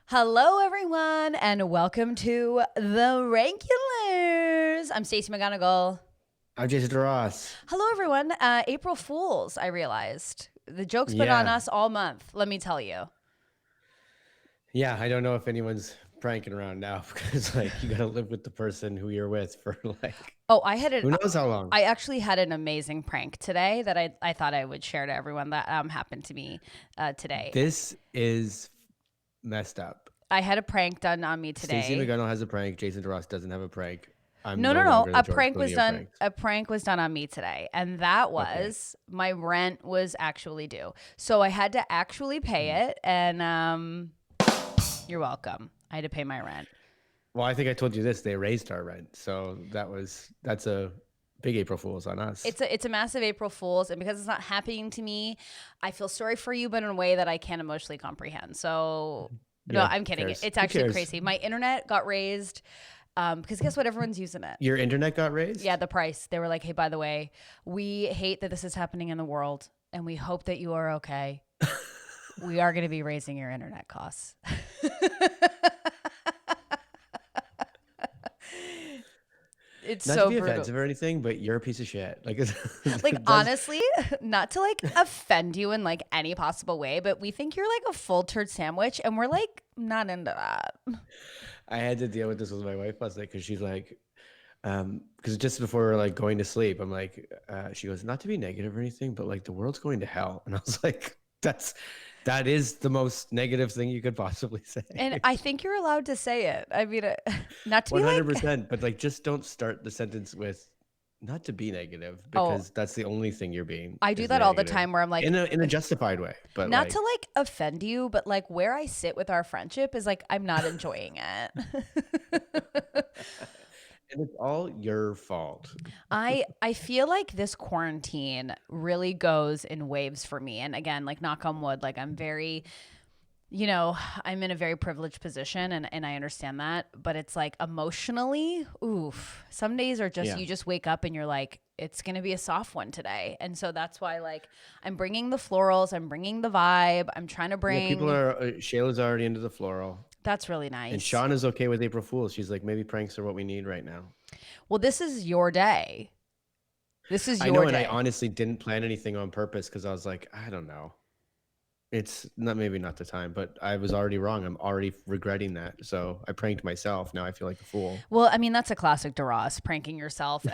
Hello, everyone, and welcome to The Regulars. I'm Stacey McGonigal. I'm Jason Ross. Hello, everyone. April Fools, I realized. The joke's been on Yeah. us all month, let me tell you. Yeah. I don't know if anyone's pranking around now because you got to live with the person who you're with for Oh, who knows how long. I actually had an amazing prank today that I thought I would share to everyone that happened to me today. This is messed up. I had a prank done on me Stacey today. McGonigal has a prank. Jason Ross doesn't have a prank. I'm No, no no, no. longer the George Clooney of pranks. A prank was done on me today, and that Okay. was my rent was actually due. So I had to actually Hmm. pay it, and you're welcome. I had to pay my rent. Well, I think I told you this. They raised our rent, so that's a big April Fool's on us. It's a massive April Fool's, and because it's not happening to me, I feel sorry for you, but in a way that I can't emotionally comprehend. So no, Yeah. I'm Who kidding. cares? It's Who actually cares? crazy. My internet got raised because guess what? Everyone's using it. Your internet got Yeah, raised? the price. They were like, hey, by the way, we hate that this is happening in the world and we hope that you are okay. We are going to be raising your internet costs. It's Not to so be brutal. offensive or anything, but you're a piece of shit. Like, It does. honestly, not to like offend you in like any possible way, but we think you're like a full turd sandwich and we're like not into that. I had to deal with this with my wife last night because she's like, because just before we were like going to sleep, I'm like, she goes, not to be negative or anything, but like the world's going to hell. And I was like, that is the most negative thing you could possibly And say. I think you're allowed to say it. I mean, not to be like, 100%. But like, just don't start the sentence with not to be negative oh, because that's the only thing you're being I do is that all the negative time where I'm like, in a justified way. But not to like, like offend you, but like where I sit with our friendship is like I'm not enjoying it. and it's all your fault. I feel like this quarantine really goes in waves for me. And again, like knock on wood, like I'm very, you know, I'm in a very privileged position and I understand that, but it's like emotionally, oof. Some days are just Yeah. you just wake up and you're like it's going to be a soft one today. And so that's why like I'm bringing the florals, I'm bringing the vibe, I'm trying to Yeah. People bring are, Shayla's already into the floral. that's really And nice. Sean is okay with April Fools. She's like, maybe pranks are what we need right now. Well, this is your day. This is I know, your and I day. honestly didn't plan anything on purpose because I was like, I don't know. It's not maybe not the time, but I was already wrong. I'm already regretting that. So I pranked myself. Now I feel like a fool. Well, I mean, that's a classic DeRoss, pranking yourself.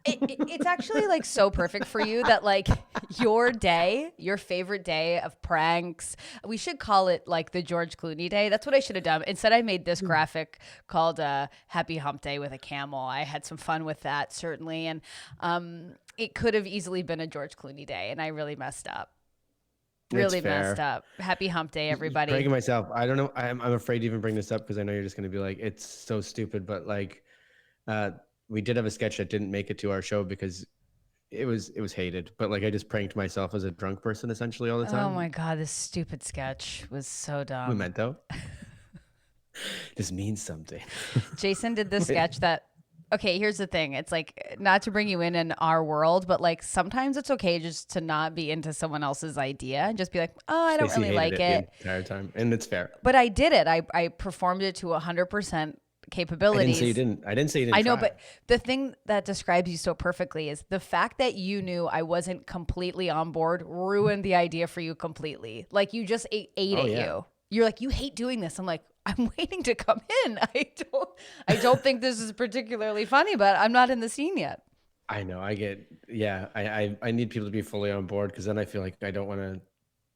It's actually like so perfect for you that like your day, your favorite day of pranks, we should call it like the George Clooney day. That's what I should have done. Instead, I made this graphic called Happy Hump Day with a camel. I had some fun with that, certainly. And it could have easily been a George Clooney day, and I really messed up. It's Really messed fair. up. Happy Hump Day, Pranking everybody. myself. I don't know. I'm afraid to even bring this up because I know you're just going to be like, it's so stupid. But like, uh, we did have a sketch that didn't make it to our show because it was hated. But like, I just pranked myself as a drunk person essentially all the Oh my time. God, this stupid sketch was so dumb. Memento. This means something. Jason did this sketch that okay, here's the thing. It's like not to bring you in our world, but like sometimes it's okay just to not be into someone else's idea and just be like, "Oh, I don't Stacey really hated like it the it." entire time, and it's fair. But I did it. I performed it to 100% I didn't say you capabilities. didn't. I didn't say you I didn't know, try. but the thing that describes you so perfectly is the fact that you knew I wasn't completely on board ruined the idea for you completely. Like you just ate Oh at yeah, you. You're like, you hate doing this. I'm like, I'm waiting to come in. I don't think this is particularly funny, but I'm not in the scene yet. I know. I get. Yeah, I need people to be fully on board because then I feel like I don't want to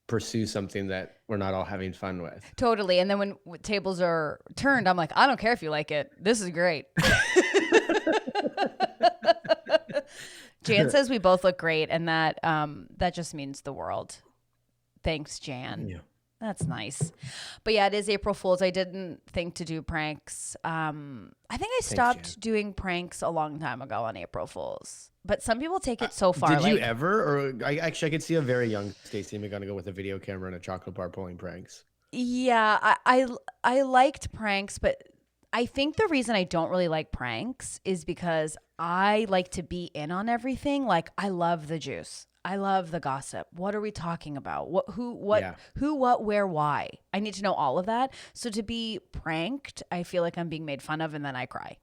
pursue something that we're not all having fun with. Totally. And then when tables are turned, I'm like, I don't care if you like it. This is great. Jan says we both look great, and that just means the world. Thanks, Jan. Yeah. That's nice. But yeah, it is April Fool's. I didn't think to do pranks. I think I Thanks, Jan. stopped doing pranks a long time ago on April Fool's. But some people take it so far. Did you Like, ever? Or I could see a very young Stacey McGonigal with a video camera and a chocolate bar pulling pranks. yeah, I liked pranks, but I think the reason I don't really like pranks is because I like to be in on everything. Like, I love the juice. I love the gossip. What are we talking about? Yeah. Who, what, where, why? I need to know all of that. So to be pranked, I feel like I'm being made fun of and then I cry.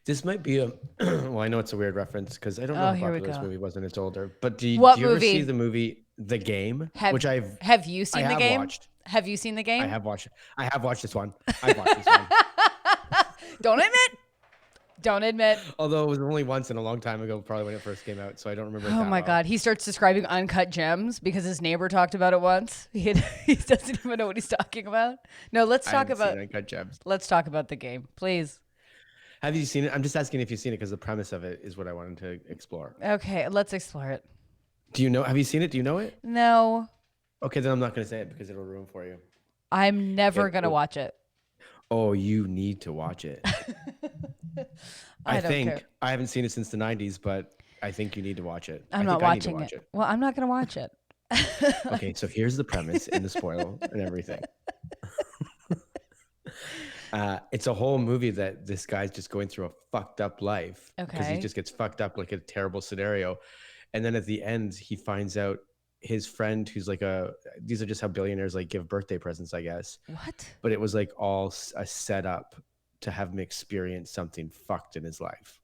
This might be a well, I know it's a weird reference because I don't know Oh, how here we popular this go. movie was when it's older. But What do you ever see movie? the movie The Game? Have Which have you I seen the have game? watched. Have you seen the I game? have watched I have watched this one. I've watched this one. Don't admit. Don't admit. Although it was only once and a long time ago, probably when it first came out, so I don't remember it Oh that my well. God. He starts describing Uncut Gems because his neighbor talked about it once. He doesn't even know what he's talking about. No, I haven't seen Uncut Gems. let's talk about the game, please. Have you seen it? I'm just asking if you've seen it because the premise of it is what I wanted to explore. Okay, let's explore it. Do you know? Have you seen it? Do you know it? No, Okay, then I'm not going to say it because it'll ruin for you. I'm never It, going to watch it. oh, you need to watch it. I don't think care. I haven't seen it since the 90s, but I think you need to watch it. I'm I not think I need to watching watch it. it. Well, I'm not going to watch it. Okay, so here's the premise and the spoil and everything. It's a whole movie that this guy's just going through a fucked up life because he Okay. just gets fucked up like a terrible scenario. And then at the end, he finds out his friend who's like these are just how billionaires like give birthday presents, I guess. What? But it was like all a setup to have him experience something fucked in his life.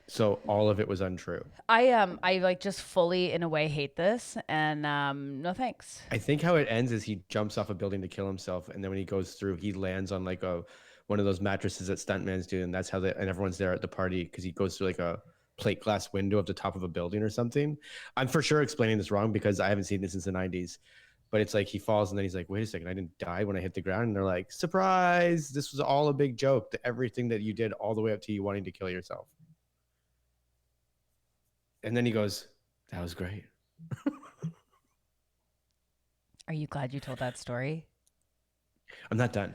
So all of it was untrue. I like just fully in a way hate this and no thanks. I think how it ends is he jumps off a building to kill himself, and then when he goes through, he lands on like one of those mattresses that stuntmans do, and that's how and everyone's there at the party because he goes through like a plate glass window at the top of a building or something. I'm for sure explaining this wrong because I haven't seen it since the 90s. But it's like he falls and then he's like, wait a second, I didn't die when I hit the ground. And they're like, surprise, this was all a big joke. Everything that you did all the way up to you wanting to kill yourself. And then he goes, that was great. Are you glad you told that story? I'm not done.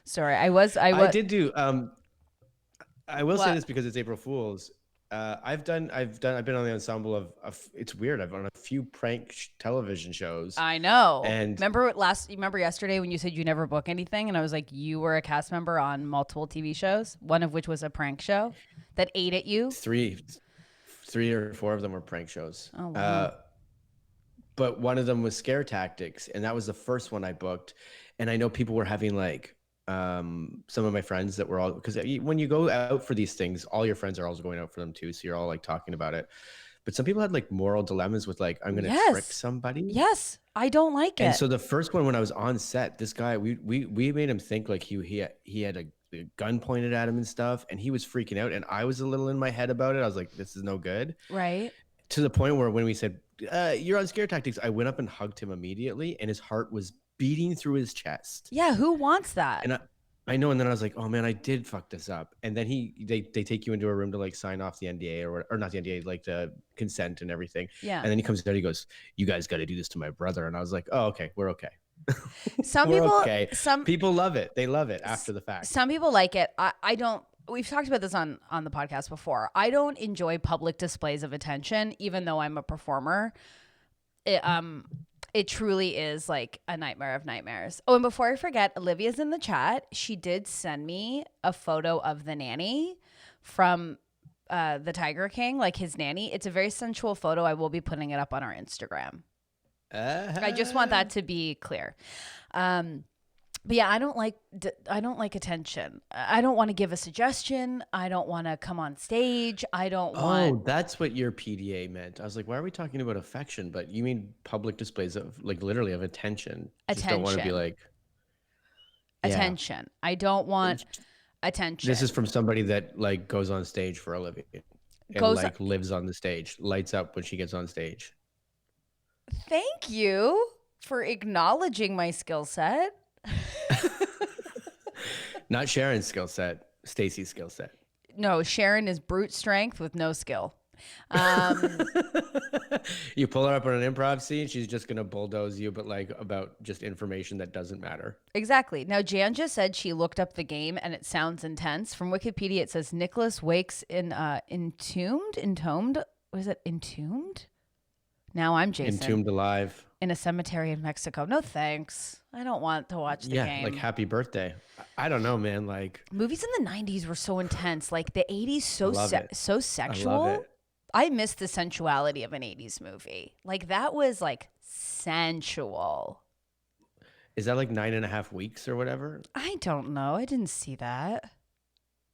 Sorry, I did do. I will say What? this because it's April Fool's. I've been on the ensemble of it's weird. I've on a few prank television shows. I know. And remember yesterday when you said you never book anything, and I was like, you were a cast member on multiple TV shows, one of which was a prank show that ate at you. three or four of them were prank shows. Oh wow. But one of them was Scare Tactics, and that was the first one I booked. And I know people were having like some of my friends that were all, because when you go out for these things, all your friends are also going out for them too, so you're all like talking about it. But some people had like moral dilemmas with like, I'm gonna trick somebody. Yes, I don't like it. And so the first one, when I was on set, this guy, we made him think like he had a gun pointed at him and stuff, and he was freaking out, and I was a little in my head about it. I was like, this is no good. Right. To the point where when we said, you're on Scare Tactics, I went up and hugged him immediately, and his heart was beating through his chest. Yeah, who wants that? And I know, and then I was like, oh man, I did fuck this up. And then they take you into a room to like sign off the NDA or not the NDA, like the consent and everything. Yeah. And then he comes out, he goes, you guys got to do this to my brother. And I was like, oh, okay, we're okay. Some people love it. They love it after the fact. Some people like it. I don't. We've talked about this on the podcast before. I don't enjoy public displays of attention, even though I'm a performer. It truly is like a nightmare of nightmares. Oh, and before I forget, Olivia's in the chat. She did send me a photo of the nanny from the Tiger King, like his nanny. It's a very sensual photo. I will be putting it up on our Instagram. I just want that to be clear. But yeah, I don't like attention. I don't want to give a suggestion. I don't want to come on stage. I don't want. Oh, that's what your PDA meant. I was like, why are we talking about affection? But you mean public displays of like literally of attention. Just don't want to be like attention. I don't want attention. This is from somebody that like goes on stage for a living and lives on the stage, lights up when she gets on stage. Thank you for acknowledging my skill set. Not Sharon's skill set, Stacy's skill set. No, Sharon is brute strength with no skill. You pull her up on an improv scene, she's just gonna bulldoze you, but like about just information that doesn't matter. Exactly. Now Jan just said she looked up the game and it sounds intense. From Wikipedia, it says Nicholas wakes in entombed. What is it? Entombed? Now I'm Jason Entombed Alive. in a cemetery in Mexico. No thanks. I don't want to watch the Yeah, like game. Happy Birthday. I don't know, man. Like, Movies in the 90s were so intense. Like the 80s I love it. so I love sexual. it. I miss the sensuality of an 80s movie. Like that was like sensual. Is that like 9.5 weeks or whatever? I don't know. I didn't see that.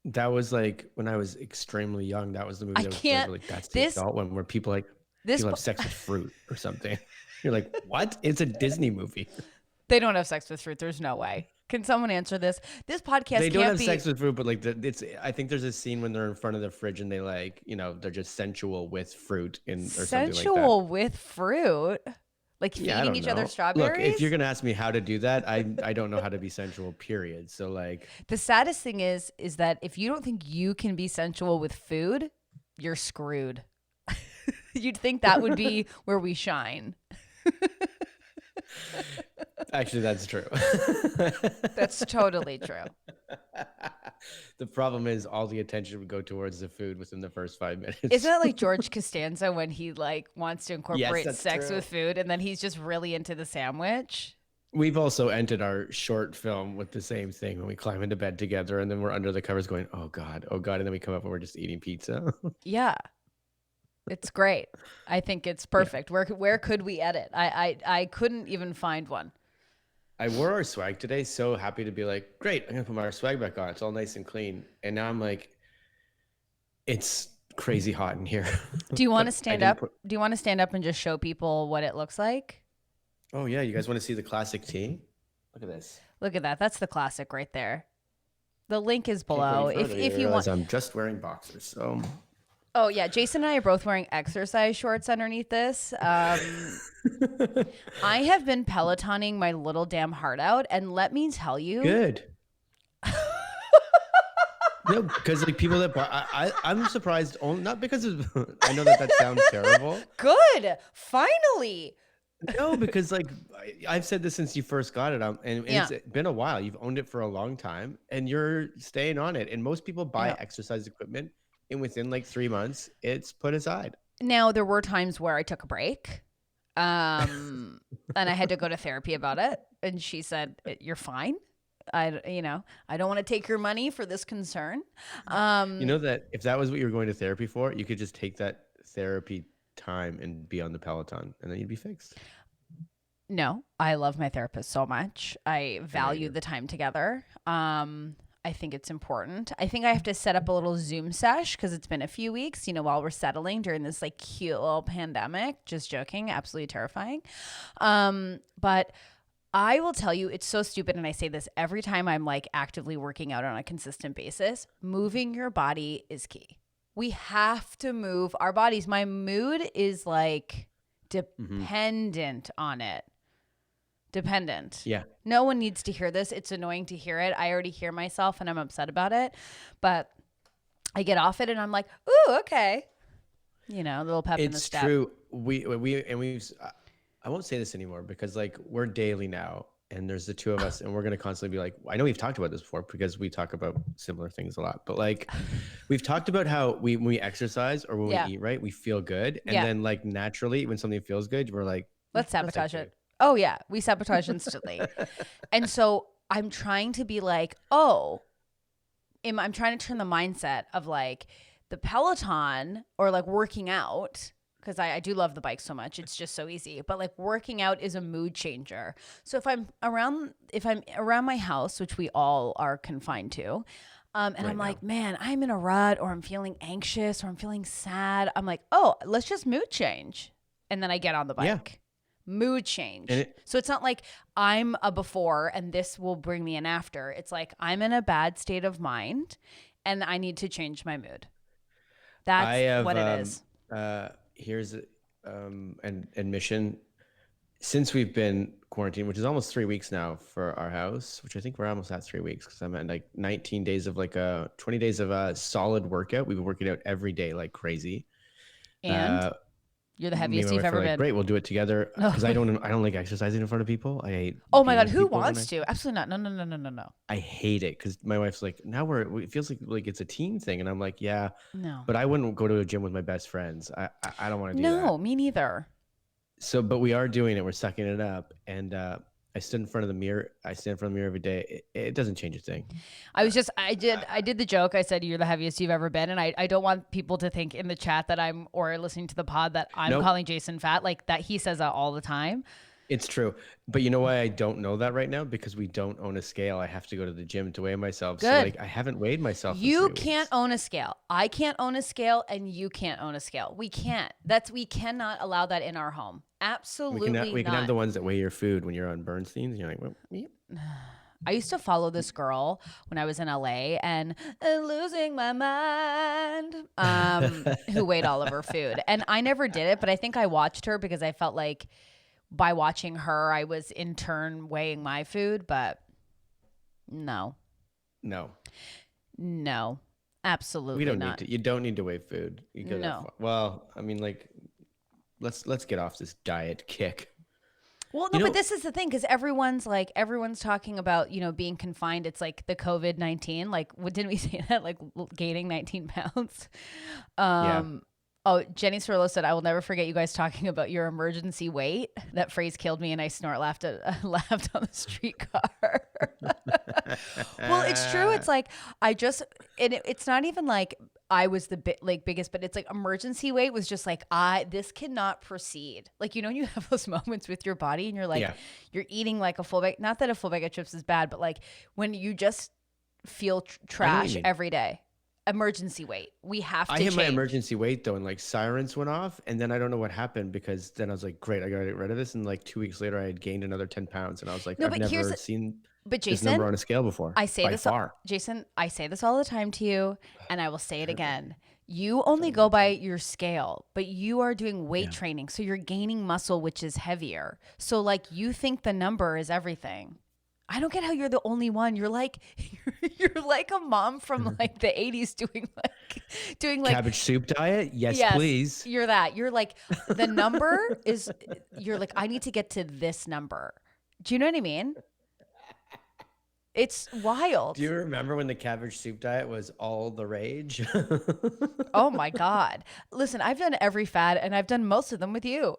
That was like when I was extremely young. That was the movie I that was can't. like, that's the This adult one where this people have sex with fruit or something. You're like, what? It's a Disney movie. They don't have sex with fruit. There's no way. Can someone answer this? This podcast They don't can't have be sex with fruit, but like it's. I think there's a scene when they're in front of the fridge and they like, they're just sensual with fruit or something like that. sensual with fruit. Like Yeah, I feeding don't each other know. strawberries. Look, if you're gonna ask me how to do that, I don't know how to be sensual. Period. So like, The saddest thing is that if you don't think you can be sensual with food, you're screwed. You'd think that would be where we shine. actually, that's true. That's totally true. The problem is all the attention would go towards the food within the first 5 minutes. Isn't that like George Costanza when he like wants to incorporate that's sex true. with food and then he's just really into the sandwich? We've also ended our short film with the same thing when we climb into bed together and then we're under the covers going, oh God, and then we come up and we're just eating pizza. Yeah. It's great. I think it's perfect. Where could we edit? I couldn't even find one. I wore our swag today, so happy to be like, great, I'm gonna put my swag back on. It's all nice and clean. And now I'm like, it's crazy hot in here. Do you want to But I stand didn't up? put- Do you want to stand up and just show people what it looks like? Oh yeah, you guys want to see the classic tee? Look at this. Look at that. That's the classic right there. The link is Can't go below. any further. If you realize want. I'm just wearing boxers, so Oh yeah, Jason and I are both wearing exercise shorts underneath this. I have been Pelotoning my little damn heart out, and let me tell you, good. No, because like people that I'm surprised. Not because of, I know that sounds terrible. good. Finally, No, because like I've said this since you first got it, and Yeah. it's been a while. You've owned it for a long time, and you're staying on it. And most people buy Yeah. exercise equipment, and within like 3 months, it's put aside. now there were times where I took a break, and I had to go to therapy about it, and she said, "You're fine. I don't want to take your money for this concern." You know that if that was what you were going to therapy for, you could just take that therapy time and be on the Peloton, and then you'd be fixed. No, I love my therapist so much. I value the time together. I think it's important. I think I have to set up a little Zoom sesh because it's been a few weeks, while we're settling during this like cute little pandemic. Just joking, absolutely terrifying. But I will tell you, it's so stupid. And I say this every time I'm like actively working out on a consistent basis. Moving your body is key. We have to move our bodies. My mood is like dependent on it. Dependent. Yeah. No one needs to hear this. It's annoying to hear it. I already hear myself and I'm upset about it. But I get off it and I'm like, ooh, okay. A little pep in the It's step. true. I won't say this anymore because like we're daily now and there's the two of us and we're going to constantly be like, I know we've talked about this before because we talk about similar things a lot, but like we've talked about how when we exercise or when Yeah. we eat right, we feel good. And Yeah. then like naturally when something feels good, we're like, Let's "That's sabotage actually it. Oh, yeah. We sabotage instantly. And so I'm trying to be like, I'm trying to turn the mindset of like the Peloton or like working out, because I do love the bike so much. It's just so easy. But like working out is a mood changer. So if I'm around my house, which we all are confined to, and I'm like, man, I'm in a rut or I'm feeling anxious or I'm feeling sad. I'm like, oh, let's just mood change. And then I get on the bike. Yeah. Mood change. And So it's not like I'm a before and this will bring me an after. It's like I'm in a bad state of mind and I need to change my mood. That's what it is. Here's an admission. Since we've been quarantined, which is almost 3 weeks now for our house, which I think we're almost at 3 weeks because I'm at like 19 days of 20 days of a solid workout. We've been working out every day like crazy. And you're the Me and heaviest my you've wife are ever like, been. great, we'll do it together because I don't like exercising in front of people. I hate. Oh my God, being who with people when wants to? Absolutely not. No. I hate it because my wife's like, now it feels like it's a team thing, and I'm like, yeah, No. but I wouldn't go to a gym with my best friends. I don't want to do that. No, me neither. So, but we are doing it. We're sucking it up. And I stood in front of the mirror. I stand in front of the mirror every day. It doesn't change a thing. I did the joke. I said you're the heaviest you've ever been, and I don't want people to think in the chat that I'm or listening to the pod that I'm Nope. calling Jason fat. Like that, he says that all the time. It's true. But you know why I don't know that right now? Because we don't own a scale. I have to go to the gym to weigh myself. So Good. like I haven't weighed myself in You 3 can't weeks. own a scale. I can't own a scale, and you can't own a scale. We can't. We cannot allow that in our home. Absolutely We can have not. the ones that weigh your food when you're on Bernstein's. And you're like, well, yep. I used to follow this girl when I was in LA and losing my mind, who weighed all of her food. And I never did it, but I think I watched her because I felt like by watching her, I was in turn weighing my food. But no, No. Absolutely We don't not. need to. You don't need to weigh food. You go that No. far. Well, I mean, like, let's get off this diet kick. Well, no, but this is the thing because everyone's talking about, being confined. It's like the COVID-19. Like, what didn't we say that? Like gaining 19 pounds. Yeah. Oh, Jenny Cerullo said, "I will never forget you guys talking about your emergency weight." That phrase killed me, and I laughed on the streetcar. Well, it's true. It's like it's not even like I was the biggest, but it's like emergency weight was just like this cannot proceed. Like when you have those moments with your body, and you're like you're eating like a full bag. Not that a full bag of chips is bad, but like when you just feel trash every day. Emergency weight. We have to I hit change. my emergency weight though, and like sirens went off, and then I don't know what happened because then I was like, great, I gotta get rid of this. And like 2 weeks later, I had gained another 10 pounds, and I was like, I've never seen this number on a scale before. I say this, Jason, I say this all the time to you, and I will say it again. You only go by your scale, but you are doing weight training, so you're gaining muscle, which is heavier. So like you think the number is everything. I don't get how you're the only one. You're like a mom from like the 80s doing like cabbage soup diet. Yes, please. You're that. You're like the number is. You're like I need to get to this number. Do you know what I mean? It's wild. Do you remember when the cabbage soup diet was all the rage? Oh my God! Listen, I've done every fad, and I've done most of them with you.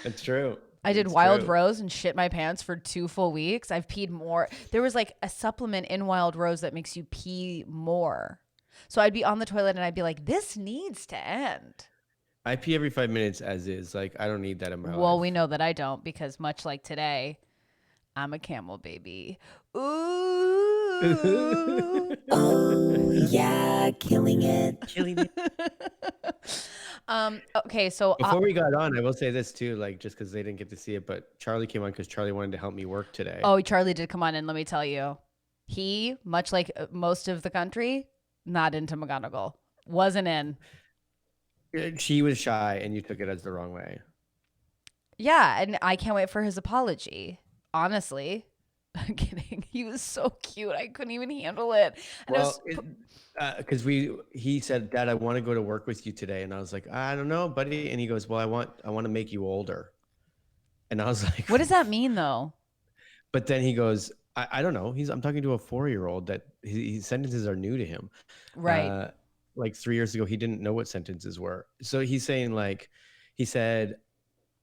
That's true. I did Wild Rose and shit my pants for 2 full weeks. I've peed more. There was like a supplement in Wild Rose that makes you pee more. So I'd be on the toilet and I'd be like, this needs to end. I pee every 5 minutes as is. Like, I don't need that in my life. Well, we know that I don't because much like today, I'm a camel baby. Ooh. Oh, yeah, killing it. Okay, so before we got on, I will say this too, like just because they didn't get to see it, but Charlie came on because Charlie wanted to help me work today. Oh, Charlie did come on, and let me tell you, he, much like most of the country, not into McGonagall. Wasn't in. She was shy, and you took it as the wrong way. Yeah, and I can't wait for his apology. Honestly. I'm kidding. He was so cute. I couldn't even handle it. And because he said, Dad, I want to go to work with you today. And I was like, I don't know, buddy. And he goes, well, I want to make you older. And I was like, what does that mean though? But then he goes, I don't know. I'm talking to a 4-year-old that his sentences are new to him. Right. Like 3 years ago, he didn't know what sentences were. So he's saying he said,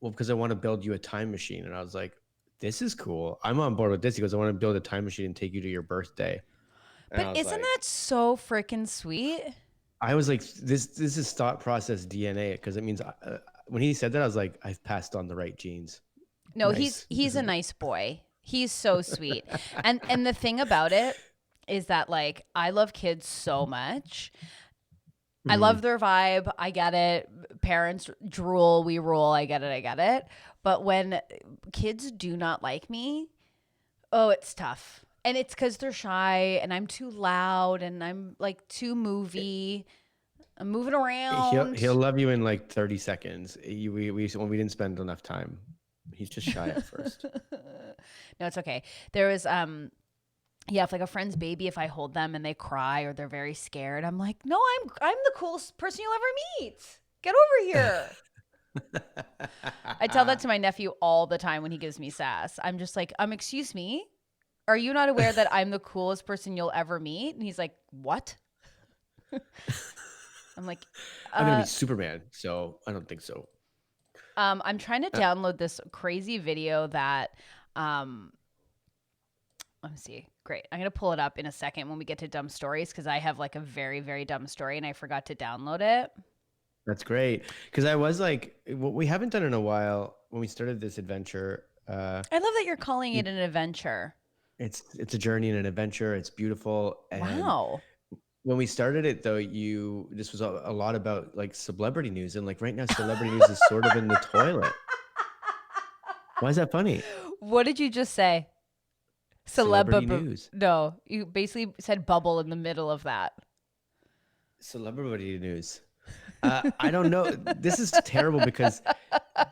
well, because I want to build you a time machine. And I was like, this is cool. I'm on board with this. He goes, I want to build a time machine and take you to your birthday. But isn't that so freaking sweet? I was like, this is thought process DNA, because it means when he said that, I was like, I've passed on the right genes. No, nice. he's a nice boy. He's so sweet. and the thing about it is that like I love kids so much. I love their vibe. I get it. Parents drool, we rule. I get it. But when kids do not like me, oh, it's tough. And it's because they're shy and I'm too loud and I'm like too movie. I'm moving around. He'll love you in like 30 seconds. We didn't spend enough time. He's just shy at first. No, it's okay. There was if like a friend's baby, if I hold them and they cry or they're very scared, I'm like, no, I'm the coolest person you'll ever meet. Get over here. I tell that to my nephew all the time when he gives me sass. I'm just like, excuse me, are you not aware that I'm the coolest person you'll ever meet? And he's like, what? I'm like, I'm gonna be Superman, so I don't think so. I'm trying to download this crazy video that, let me see. Great. I'm going to pull it up in a second when we get to dumb stories because I have like a very, very dumb story and I forgot to download it. That's great because I was like, what we haven't done in a while when we started this adventure. I love that you're calling it an adventure. It's a journey and an adventure. It's beautiful. And Wow. when we started it, though, this was a lot about like celebrity news, and like right now, celebrity news is sort of in the toilet. Why is that funny? What did you just say? Celebrity news. No, you basically said bubble in the middle of that. Celebrity news. I don't know. This is terrible because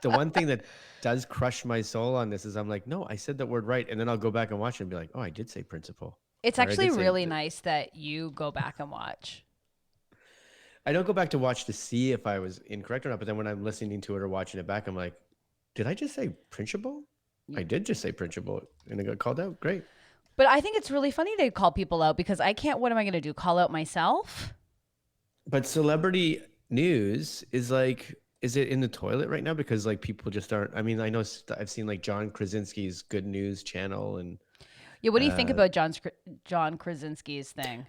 the one thing that does crush my soul on this is I'm like, no, I said that word right, and then I'll go back and watch it and be like, oh, I did say principal. It's Or I actually did say really nice that you go back and watch. I don't go back to watch to see if I was incorrect or not, but then when I'm listening to it or watching it back, I'm like, did I just say principal? I did just say principal, and I got called out. Great. But I think it's really funny to call people out because I can't. What am I going to do? Call out myself? But celebrity news is like, is it in the toilet right now? Because like people just aren't. I mean, I know I've seen like John Krasinski's Good News channel, and Yeah. What do you think about John Krasinski's thing?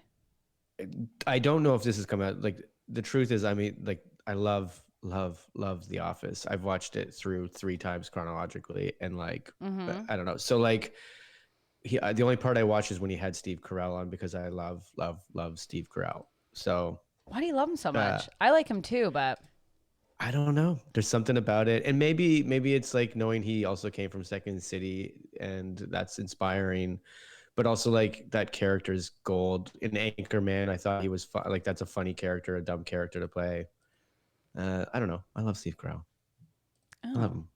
I don't know if this has come out. Like the truth is, I mean, like I love The Office. I've watched it through 3 times chronologically, and like I don't know. So like. The only part I watched is when he had Steve Carell on because I love Steve Carell. So Why do you love him so much? I like him too, but I don't know. There's something about it, and maybe it's like knowing he also came from Second City, and that's inspiring. But also like that character's gold in Anchorman. I thought he was like that's a funny character, a dumb character to play. I don't know. I love Steve Carell. I love him,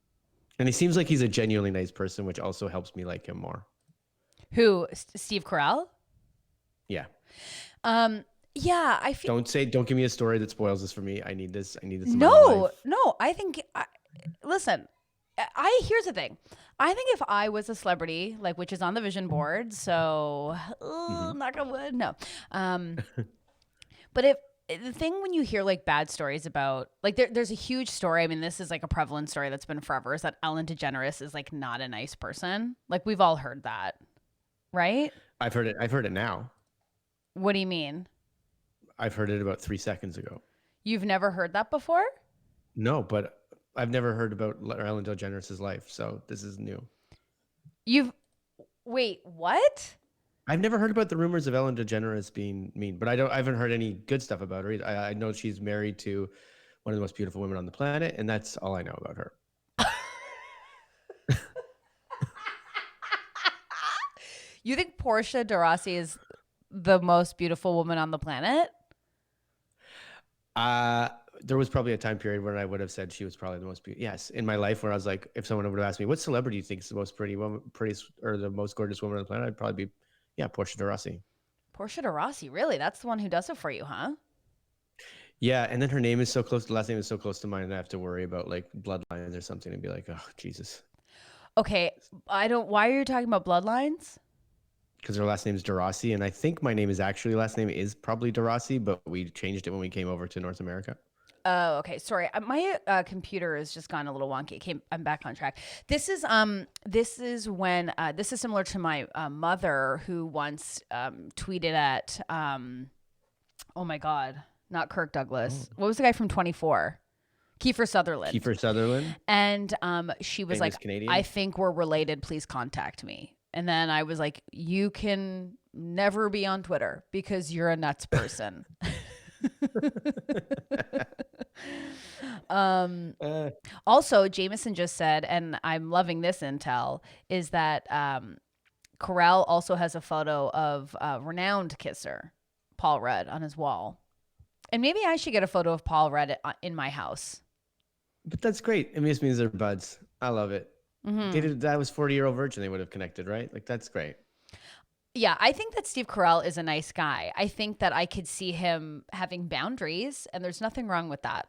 and he seems like he's a genuinely nice person, which also helps me like him more. Who? Steve Carell? Yeah. Yeah, I feel. Don't give me a story that spoils this for me. I need this. In my No, life. no. I think. Listen, here's the thing. I think if I was a celebrity, like which is on the vision board, so knock on wood, no. But if the thing when you hear like bad stories about like there's a huge story. I mean, this is like a prevalent story that's been forever. Is that Ellen DeGeneres is like not a nice person? Like we've all heard that. Right? I've heard it now. What do you mean? I've heard it about 3 seconds ago. You've never heard that before? No, but I've never heard about Ellen DeGeneres' life, so this is new. Wait, what? I've never heard about the rumors of Ellen DeGeneres being mean, but I haven't heard any good stuff about her either. I know she's married to one of the most beautiful women on the planet, and that's all I know about her. You think Portia de Rossi is the most beautiful woman on the planet? There was probably a time period when I would have said she was probably the most beautiful. Yes, in my life, where I was like, if someone would have asked me, what celebrity do you think is the most prettiest or the most gorgeous woman on the planet, I'd probably be, Portia de Rossi. Portia de Rossi, really? That's the one who does it for you, huh? Yeah, and then her name is so close. The last name is so close to mine, and I have to worry about like bloodlines or something, and be like, oh Jesus. Okay, Why are you talking about bloodlines? Because her last name is DeRossi, and I think my name is actually last name is probably DeRossi, but we changed it when we came over to North America. Oh, okay. Sorry, my computer has just gone a little wonky. I'm back on track. This is when this is similar to my mother who once tweeted at oh my God, not Kirk Douglas. What was the guy from 24? Kiefer Sutherland. And she was Famous like, Canadian. I think we're related. Please contact me. And then I was like, you can never be on Twitter because you're a nuts person. Also, Jameson just said, and I'm loving this intel, is that Carell also has a photo of renowned kisser Paul Rudd on his wall. And maybe I should get a photo of Paul Rudd in my house. But that's great. It just means they're buds. I love it. Mm-hmm. That was 40-year-old virgin. They would have connected, right? Like, that's great. Yeah, I think that Steve Carell is a nice guy. I think that I could see him having boundaries, and there's nothing wrong with that.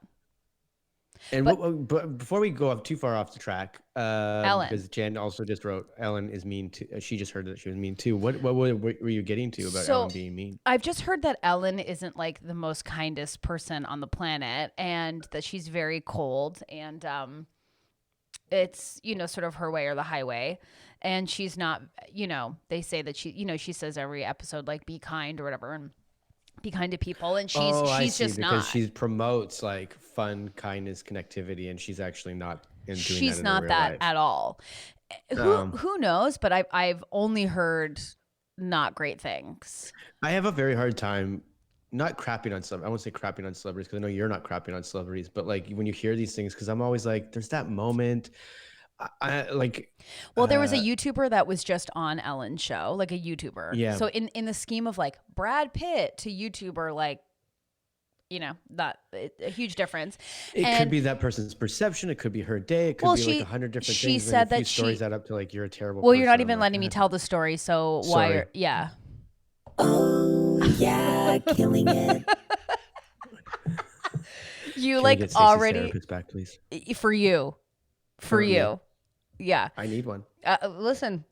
And But but before we go too far off the track, Ellen. because Jen also just wrote Ellen is mean too. She just heard that she was mean too. What were you getting to about Ellen So being mean? I've just heard that Ellen isn't like the most kindest person on the planet, and that she's very cold, and it's, sort of her way or the highway. And she's not, they say that she says every episode, like, be kind or whatever, and be kind to people. And she's Oh, I she's see. just Because not. she promotes like fun, kindness, connectivity, and she's actually not in doing that She's in her not real that life. at all. Who knows? But I've only heard not great things. I have a very hard time not crapping on I won't say crapping on celebrities because I know you're not crapping on celebrities, but like when you hear these things, because I'm always like, there's that moment. I like. Well, there was a YouTuber that was just on Ellen's show, like a YouTuber. Yeah. So in the scheme of like Brad Pitt to YouTuber, like, that a huge difference. It could be that person's perception. It could be her day. It could be like 100 different she things. said and a few that stories add up to like you're a terrible. Well, person. you're not I'm even like, letting me tell the story, so Sorry. yeah. Oh, yeah, killing it. You Can we like get Stacey's already therapist back, please? for you. For me. you. Yeah. I need one. Listen.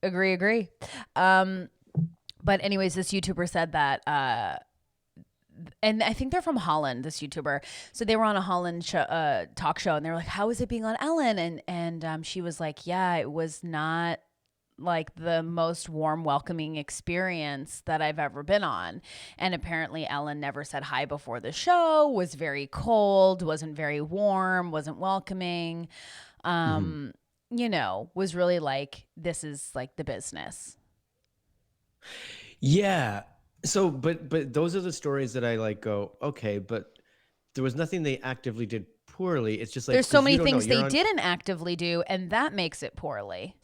Agree. But anyways, this YouTuber said that and I think they're from Holland, this YouTuber. So they were on a Holland talk show, and they were like, how is it being on Ellen? And she was like, yeah, it was not like the most warm, welcoming experience that I've ever been on. And apparently Ellen never said hi before the show, was very cold, wasn't very warm, wasn't welcoming. Was really like, this is like the business. Yeah. So, but those are the stories that I like go, okay, but there was nothing they actively did poorly. It's just like, there's so 'cause you many don't things know. they didn't actively do, and that makes it poorly.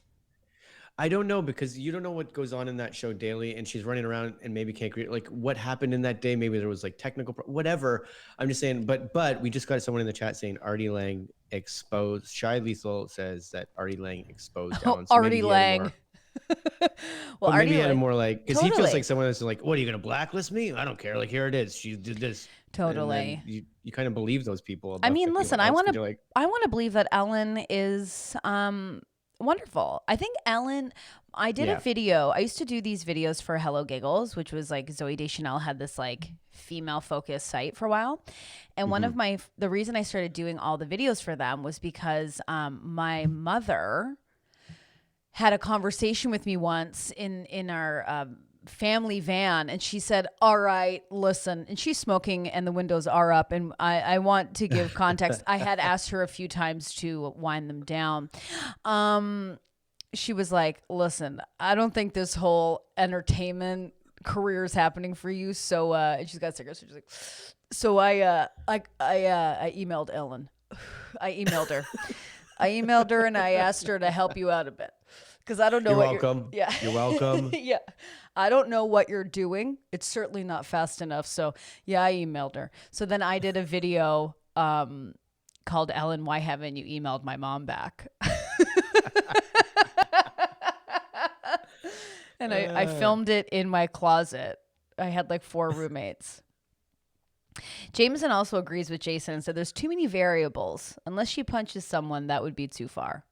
I don't know, because you don't know what goes on in that show daily, and she's running around and maybe can't create like what happened in that day. Maybe there was like technical, whatever. I'm just saying, but we just got someone in the chat saying Artie Lang exposed. Shy Lethal says that Artie Lang exposed Ellen. So Artie Lang. Well, maybe he had a more like, because he feels Totally. like someone that's like, what are you going to blacklist me? I don't care. Like, here it is. She did this. Totally. You kind of believe those people. I mean, listen, I want to. to believe that Ellen is wonderful. I think Ellen. I did a video. I used to do these videos for Hello Giggles, which was like Zooey Deschanel had this like female focused site for a while. And one of the reason I started doing all the videos for them was because my mother had a conversation with me once in our family van, and she said, all right, listen, and she's smoking and the windows are up, and I want to give context. I had asked her a few times to wind them down. She was like, listen, I don't think this whole entertainment career is happening for you. So and she's got cigarettes. So she's like, so I emailed Ellen. I emailed her and I asked her to help you out a bit. Because I don't know You're welcome. You're welcome. Yeah. I don't know what you're doing. It's certainly not fast enough. So yeah, I emailed her. So then I did a video called Ellen, Why Haven't You Emailed My Mom Back? And I filmed it in my closet. I had like 4 roommates. Jameson also agrees with Jason and said there's too many variables. Unless she punches someone, that would be too far.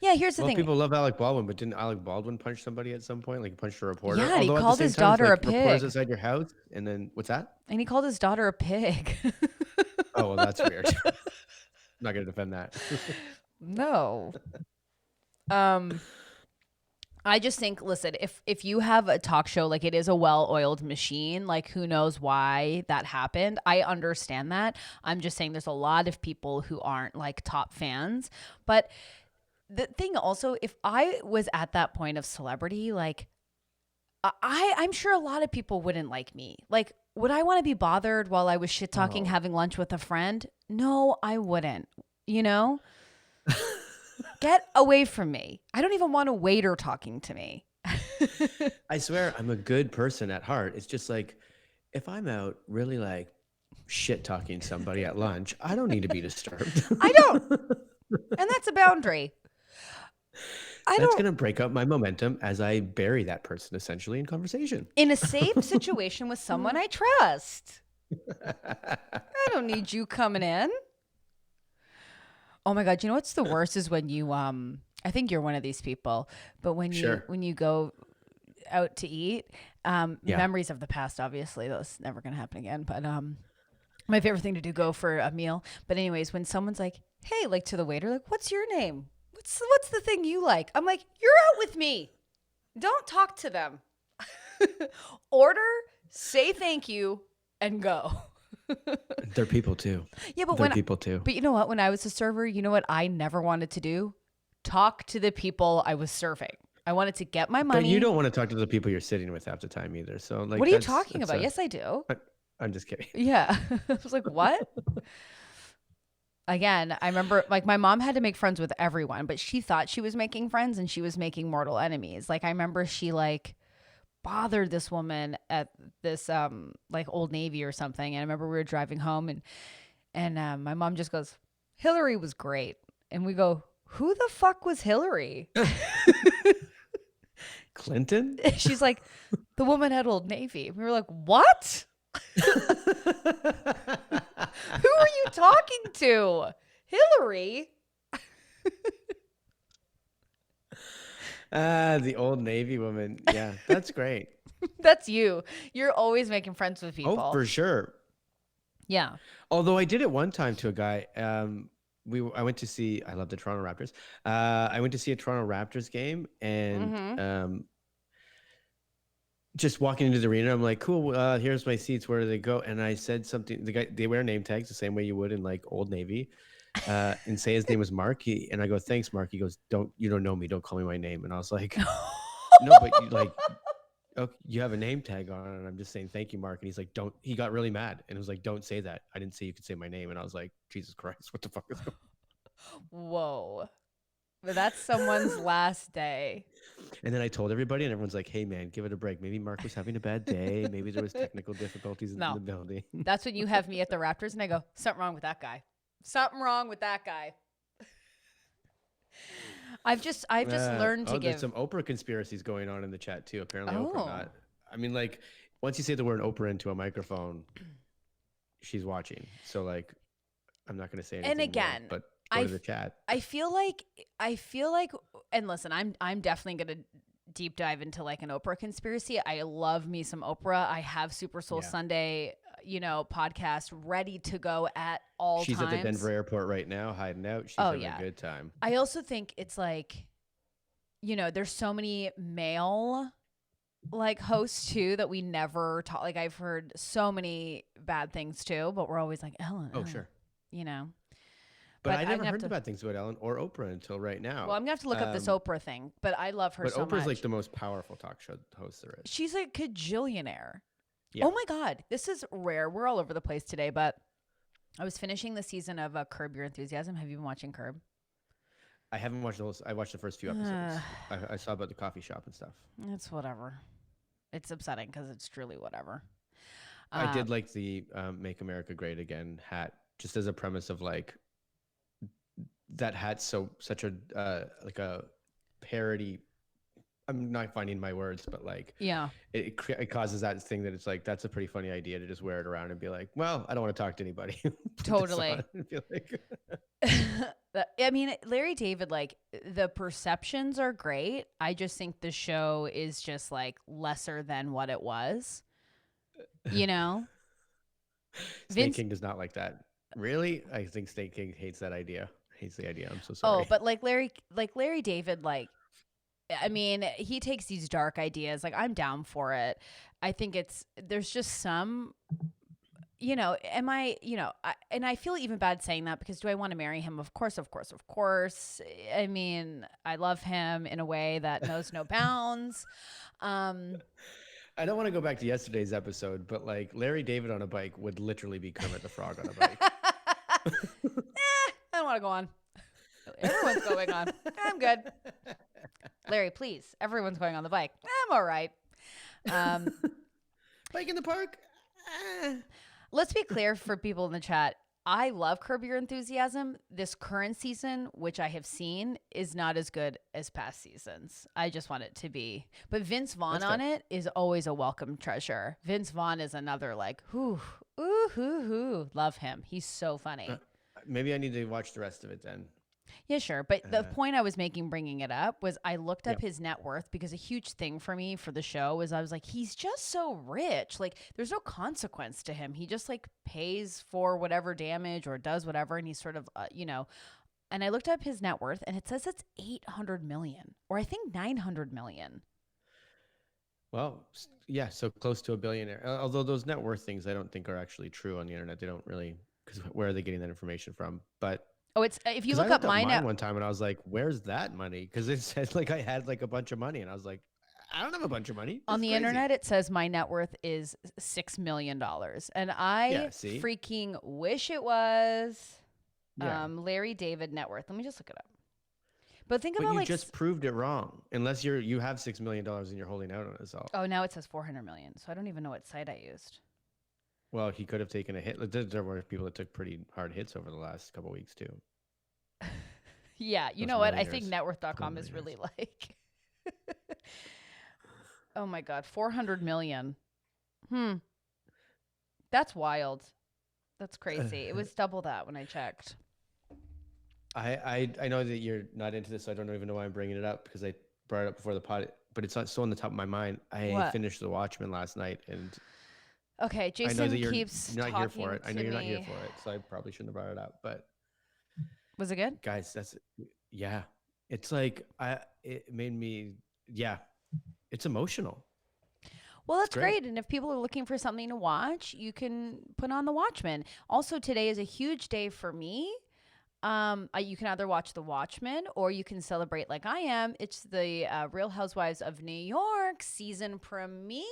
Yeah, here's the thing. People love Alec Baldwin, but didn't Alec Baldwin punch somebody at some point? Like he punched a reporter? Yeah, and he Although called his daughter a reporters pig. outside your house, and then what's that? And he called his daughter a pig. Oh, well, that's weird. I'm not going to defend that. No. I just think, listen, if you have a talk show, like it is a well-oiled machine, like who knows why that happened. I understand that. I'm just saying there's a lot of people who aren't like top fans. But the thing also, if I was at that point of celebrity, like I'm sure a lot of people wouldn't like me. Like, would I want to be bothered while I was shit-talking, having lunch with a friend? No, I wouldn't, you know? Get away from me. I don't even want a waiter talking to me. I swear I'm a good person at heart. It's just like, if I'm out really like shit talking somebody at lunch, I don't need to be disturbed. I don't. And that's a boundary. That's going to break up my momentum as I bury that person essentially in conversation. In a safe situation with someone I trust. I don't need you coming in. Oh my God. You know what's the worst is when you, I think you're one of these people, but Sure. when you go out to eat, Yeah. memories of the past, obviously, that's never going to happen again. But, my favorite thing to do, go for a meal. But anyways, when someone's like, hey, like to the waiter, like, what's your name? What's the thing you like? I'm like, you're out with me. Don't talk to them. Order, say thank you, and go. They're people too. Yeah, but They're people too. but you know what? When I was a server, you know what I never wanted to do? Talk to the people I was serving. I wanted to get my money. But you don't want to talk to the people you're sitting with half the time either. So like, What are you talking about? Yes, I do. I'm just kidding. Yeah. I was like, what? Again, I remember like my mom had to make friends with everyone, but she thought she was making friends and she was making mortal enemies. Like I remember she like bothered this woman at this like Old Navy or something. And I remember we were driving home and my mom just goes, Hillary was great. And we go, who the fuck was Hillary? Clinton? She's like, the woman at Old Navy. We were like, what? Who are you talking to? Hillary? The Old Navy woman. Yeah, that's great. That's you. You're always making friends with people. Oh, for sure. Yeah. Although I did it one time to a guy. I went to see. I love the Toronto Raptors. I went to see a Toronto Raptors game, and just walking into the arena, I'm like, cool. Here's my seats. Where do they go? And I said something. The guy, they wear name tags the same way you would in like Old Navy, and say his name was Mark. And I go, thanks, Mark. He goes, you don't know me. Don't call me my name. And I was like, no, but you like. Okay, you have a name tag on, and I'm just saying thank you, Mark. And he's like, don't. He got really mad, and it was like, don't say that. I didn't say you could say my name, and I was like, Jesus Christ, what the fuck is going on? Whoa. But that's someone's last day. And then I told everybody, and everyone's like, hey man, give it a break. Maybe Mark was having a bad day. Maybe there was technical difficulties in the building. That's when you have me at the Raptors, and I go, something wrong with that guy. Something wrong with that guy. I've just learned to give. There's some Oprah conspiracies going on in the chat too. Apparently, Oprah not. I mean, like, once you say the word Oprah into a microphone, she's watching. So, like, I'm not going to say anything. And again, more, but go to the chat. I feel like, and listen, I'm definitely going to deep dive into like an Oprah conspiracy. I love me some Oprah. I have Super Soul Sunday, podcast ready to go at all times. She's at the Denver airport right now, hiding out. She's having a good time. I also think it's like, there's so many male like hosts too that we never talk. Like I've heard so many bad things too, but we're always like Ellen. Oh, sure. But I never heard the bad things about Ellen or Oprah until right now. Well, I'm gonna have to look up this Oprah thing, but I love her so much. But Oprah's like the most powerful talk show host there is. She's a cajillionaire. Yeah. Oh my God, this is rare. We're all over the place today, but I was finishing the season of Curb Your Enthusiasm. Have you been watching Curb? I haven't watched those. I watched the first few episodes. I saw about the coffee shop and stuff. It's whatever. It's upsetting because it's truly whatever. I did like the Make America Great Again hat, just as a premise of like, that hat's such a like a parody. I'm not finding my words, but like, it causes that thing that it's like, that's a pretty funny idea to just wear it around and be like, well, I don't want to talk to anybody. Totally. I mean, Larry David, like the perceptions are great. I just think the show is just like lesser than what it was. Snake King does not like that. Really? I think Snake King hates that idea. Hates the idea. I'm so sorry. Oh, but like Larry David, like, I mean, he takes these dark ideas. Like, I'm down for it. I think there's just some, and I feel even bad saying that because do I want to marry him? Of course. I mean, I love him in a way that knows no bounds. I don't want to go back to yesterday's episode, but like Larry David on a bike would literally be Kermit the Frog on a bike. I don't want to go on. Everyone's going on. I'm good. Larry, please. Everyone's going on the bike. I'm all right. Bike in the park? Let's be clear for people in the chat. I love Curb Your Enthusiasm. This current season, which I have seen, is not as good as past seasons. I just want it to be. But Vince Vaughn on it is always a welcome treasure. Vince Vaughn is another like, love him. He's so funny. maybe I need to watch the rest of it then. Yeah, sure. But the point I was making bringing it up was I looked up Yep. his net worth because a huge thing for me for the show is I was like, he's just so rich. Like, there's no consequence to him. He just like pays for whatever damage or does whatever. And he's sort of, and I looked up his net worth and it says it's 800 million or I think 900 million. Well, yeah, so close to a billionaire. Although those net worth things, I don't think are actually true on the internet. They don't really, because where are they getting that information from? But Oh, it's if you 'cause look I up looked my mine net one time and I was like, "Where's that money?" Because it said like I had like a bunch of money, and I was like, "I don't have a bunch of money." on That's the crazy. internet, it says my net worth is $6 million. And Yeah, I see? freaking wish it was Yeah. Larry David net worth. Let me just look it up. But think But about you like, just proved it wrong. Unless you have $6 million and you're holding out on it all. oh, now it says 400 million. So I don't even know what site I used. Well, he could have taken a hit. Like, there were people that took pretty hard hits over the last couple of weeks too. Yeah, you Those know what? I think millionaires. networth.com is really like, oh my God, 400 million. That's wild. That's crazy. It was double that when I checked. I know that you're not into this, so I don't even know why I'm bringing it up because I brought it up before the pod, but it's not so on the top of my mind. I What? finished The Watchmen last night, and Okay, I know Jason that you're keeps not here for talking it. I know to you're not here me. for it, so I probably shouldn't have brought it up. But Was it good? guys, yeah, it's like it made me, yeah, it's emotional. Well, that's great. great. And if people are looking for something to watch, you can put on The Watchmen. Also, today is a huge day for me. You can either watch The Watchmen or you can celebrate like I am. It's the Real Housewives of New York season premiere.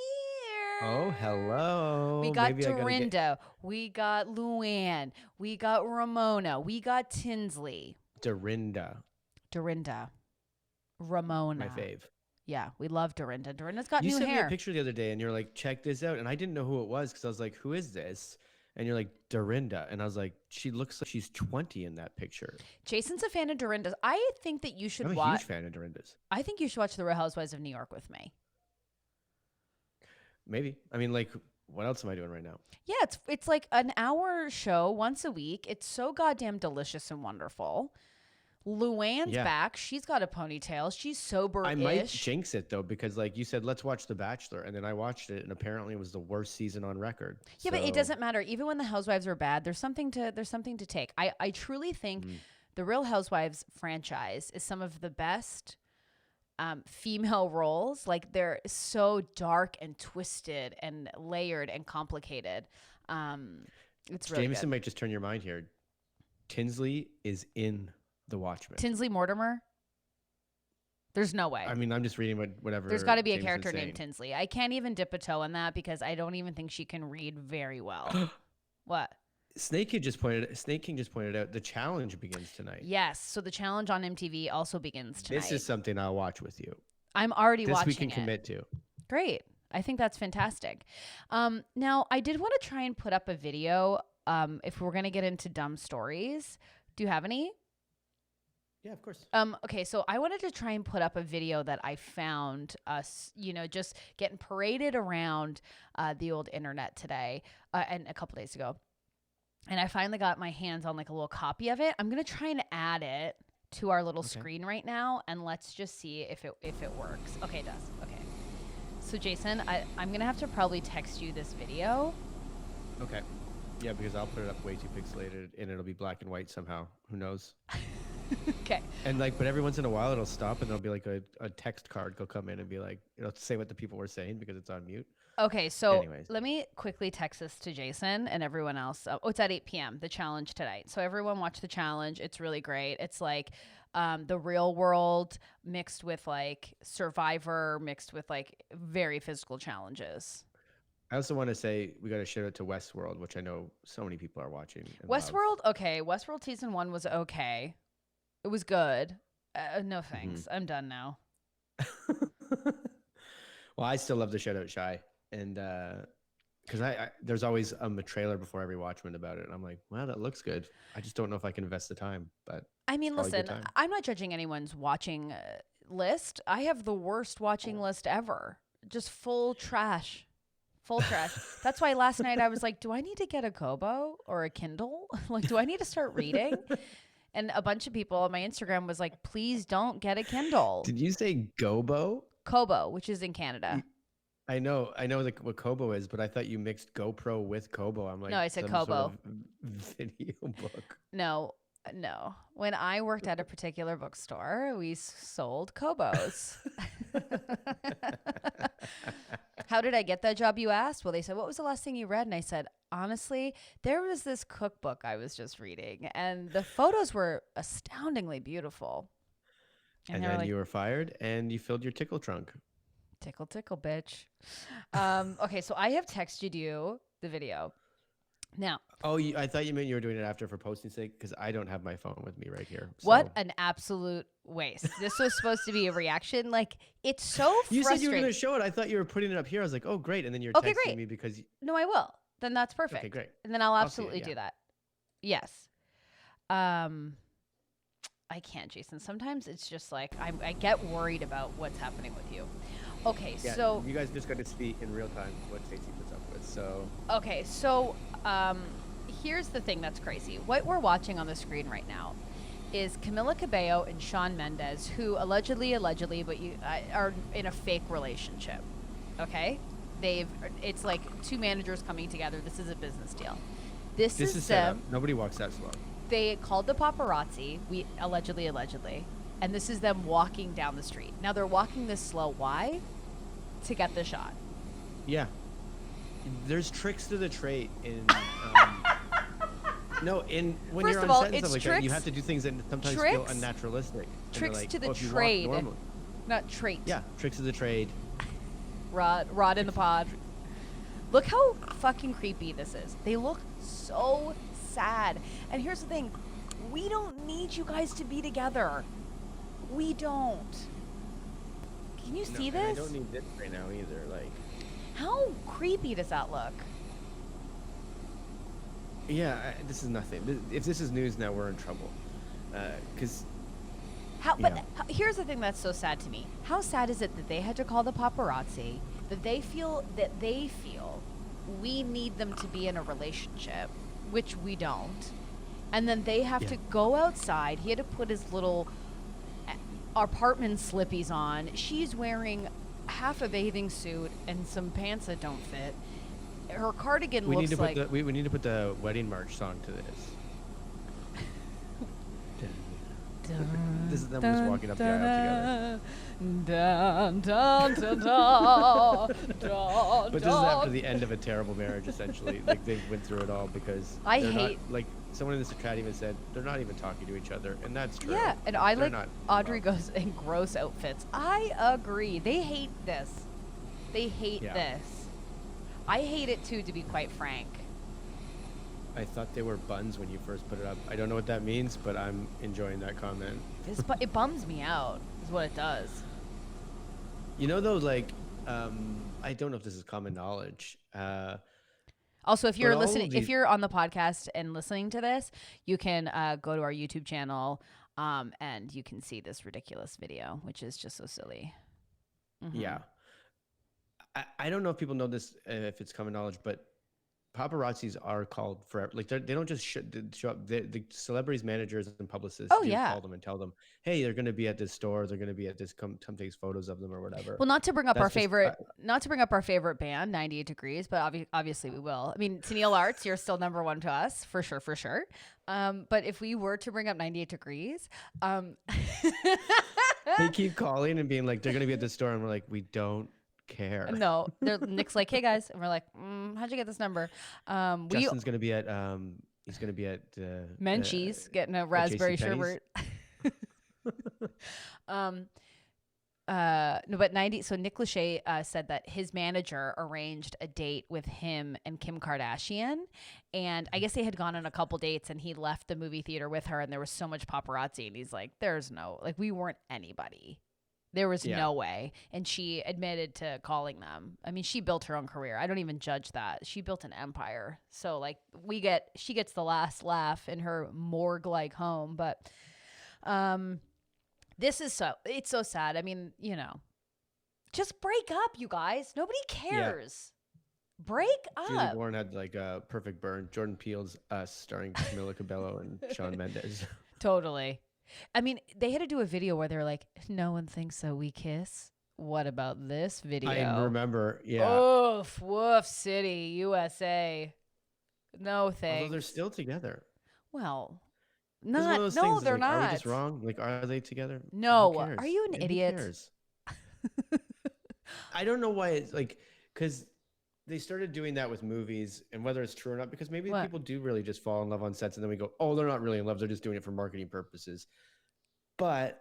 Oh, hello. We got Maybe I gotta get Dorinda. We got Luann. We got Ramona. We got Tinsley. Dorinda, Dorinda. Ramona. my fave. Yeah, we love Dorinda. Dorinda's got You new sent me a hair. picture the other day, and you're like, "Check this out," and I didn't know who it was because I was like, "Who is this?" And you're like, "Dorinda," and I was like, "She looks like she's 20 in that picture." Jason's a fan of Dorinda's. I think that you should I'm a watch. huge fan of Dorinda's. I think you should watch The Real Housewives of New York with me. Maybe. I mean, like, what else am I doing right now? Yeah, it's like an hour show once a week. It's so goddamn delicious and wonderful. Luann's Yeah. back. She's got a ponytail. She's sober-ish. I might jinx it though because, like you said, let's watch The Bachelor, and then I watched it, and apparently it was the worst season on record. Yeah, but it So- doesn't matter. Even when the housewives are bad, there's something to take. I truly think the Real Housewives franchise is some of the best female roles. Like they're so dark and twisted and layered and complicated. It's really Jameson good. might just turn your mind here. Tinsley is in The Watchmen. Tinsley Mortimer. There's no way. I mean, I'm just reading whatever. There's got to be a Jameson's character saying. named Tinsley. I can't even dip a toe in that because I don't even think she can read very well. What? Snake King just pointed out the challenge begins tonight. Yes. So the challenge on MTV also begins tonight. This is something I'll watch with you. I'm already This watching we can it. commit to. Great. I think that's fantastic. Now, I did want to try and put up a video if we're going to get into dumb stories. Do you have any? Yeah, of course. Okay, so I wanted to try and put up a video that I found us, just getting paraded around the old internet today and a couple days ago. And I finally got my hands on like a little copy of it. I'm going to try and add it to our little screen right now, and let's just see if it works. Okay, it does. Okay. So Jason, I'm going to have to probably text you this video. Okay. Yeah, because I'll put it up way too pixelated, and it'll be black and white somehow. Who knows? Okay. And but every once in a while it'll stop, and there'll be like a text card will come in and be like, it'll say what the people were saying because it's on mute. Okay, so Anyways. let me quickly text this to Jason and everyone else. It's at 8 p.m., the challenge tonight. So everyone watch the challenge. It's really great. It's like the real world mixed with like Survivor, mixed with like very physical challenges. I also want to say we got to shout out to Westworld, which I know so many people are watching. And love. Westworld, okay. Westworld season 1 was okay. It was good. No thanks. I'm done now. Well, I still love the shout out Shy, and because I there's always a trailer before every Watchmen about it, and I'm like, wow, that looks good. I just don't know if I can invest the time, but I mean, probably a good listen, time. I'm not judging anyone's watching list. I have the worst watching list ever. Just full trash. Full trash. That's why last night I was like, do I need to get a Kobo or a Kindle? Like, do I need to start reading? And a bunch of people on my Instagram was like, please don't get a Kindle. Did you say Gobo? Kobo, which is in Canada. I know what Kobo is, but I thought you mixed GoPro with Kobo. I'm like, No, I said some Kobo. sort of video book. No. When I worked at a particular bookstore, we sold Kobos. How did I get that job, you asked? Well, they said, what was the last thing you read? And I said, honestly, there was this cookbook I was just reading, and the photos were astoundingly beautiful. And they were then like, you were fired and you filled your tickle trunk. tickle, tickle, bitch. Okay, so I have texted you the video. Now, I thought you meant you were doing it after for posting sake, because I don't have my phone with me right here. what so- an absolute waste. This was supposed to be a reaction. Like, it's so You frustrating. said you were going to show it. I thought you were putting it up here. I was like, oh, great. And then you're Okay, texting great. me because... No, I will. Then that's perfect. Okay, great. And then I'll see it, absolutely yeah. do that. Yes. I can't, Jason. Sometimes it's just like I get worried about what's happening with you. Okay, Yeah, so you guys just got to see in real time what Stacey puts up with. so here's the thing that's crazy. What we're watching on the screen right now is Camila Cabello and Shawn Mendes, who allegedly, but are in a fake relationship. Okay, it's like two managers coming together. This is a business deal. This is set up. them. Nobody walks that slow. They called the paparazzi. We allegedly, and this is them walking down the street. Now they're walking this slow. Why? To get the shot. Yeah. There's tricks to the trade in... No, when First you're of on all, set and it's stuff like that, you tricks- have to do things that sometimes feel tricks- unnaturalistic. And they're Tricks like, to the if you walk trade, normally- not trait. Yeah, tricks of the trade. Rod in the pod. Look how fucking creepy this is. They look so sad. And here's the thing. We don't need you guys to be together. We don't. Can you see and this? I don't need this right now either. Like, How creepy does that look? yeah, this is nothing. If this is news now, we're in trouble. Because Yeah. Here's the thing that's so sad to me. How sad is it that they had to call the paparazzi? That they feel we need them to be in a relationship, which we don't. And then they have to go outside. He had to put his little apartment slippies on. She's wearing half a bathing suit and some pants that don't fit. Her cardigan we looks need to like... put we need to put the wedding march song to this. This is them just walking up the aisle together. But this is after the end of a terrible marriage, essentially. Like, they went through it all because I they're hate- not, like, someone in this chat even said they're not even talking to each other, and that's true. Yeah, and I They're like not Audrey involved. goes in gross outfits. I agree. They hate this. They hate Yeah. this. I hate it too, to be quite frank. I thought they were buns when you first put it up. I don't know what that means, but I'm enjoying that comment. It bums me out, is what it does. You know, though, like, I don't know if this is common knowledge. Also, if you're But all listening, of if these- you're on the podcast and listening to this, you can go to our YouTube channel, and you can see this ridiculous video, which is just so silly. Mhm. Yeah. I don't know if people know this, if it's common knowledge, but paparazzis are called forever. Like, they don't just show up. The celebrities, managers, and publicists Oh, do yeah. call them and tell them, hey, they're going to be at this store. They're going to be at this. Come take photos of them or whatever. Well, not to bring up our That's just- favorite band, 98 Degrees, but obviously we will. I mean, Tennille Arts, you're still number one to us, for sure. But if we were to bring up 98 Degrees, They keep calling and being like, they're going to be at this store, and we're like, we don't care. no, Nick's like, hey guys, and we're like, how'd you get this number? Justin's going to be at he's going to be at Menchie's getting a raspberry JCPenney's. sherbet. No, but 90. So Nick Lachey said that his manager arranged a date with him and Kim Kardashian, and I guess they had gone on a couple dates, and he left the movie theater with her, and there was so much paparazzi, and he's like, "There's no we weren't anybody." There was no way. And she admitted to calling them. I mean, she built her own career. I don't even judge that. She built an empire. So she gets the last laugh in her morgue-like home. But it's so sad. I mean, just break up, you guys. Nobody cares. Break Julie up. Bourne had like a perfect burn. Jordan Peele's Us, starring Camila Cabello and Shawn Mendes. Totally. I mean, they had to do a video where they're like, no one thinks so, we kiss. What about this I video? remember, yeah. Oof, woof, city, USA. No Although they're thanks. still together. Well, It's one of not, those no, things. they're Like, are we just not. wrong? Like, are they together? Who No. Are cares? you an And who idiot? cares? I don't know why it's like, because they started doing that with movies, and whether it's true or not, because maybe What? people do really just fall in love on sets, and then we go, oh, they're not really in love. They're just doing it for marketing purposes. But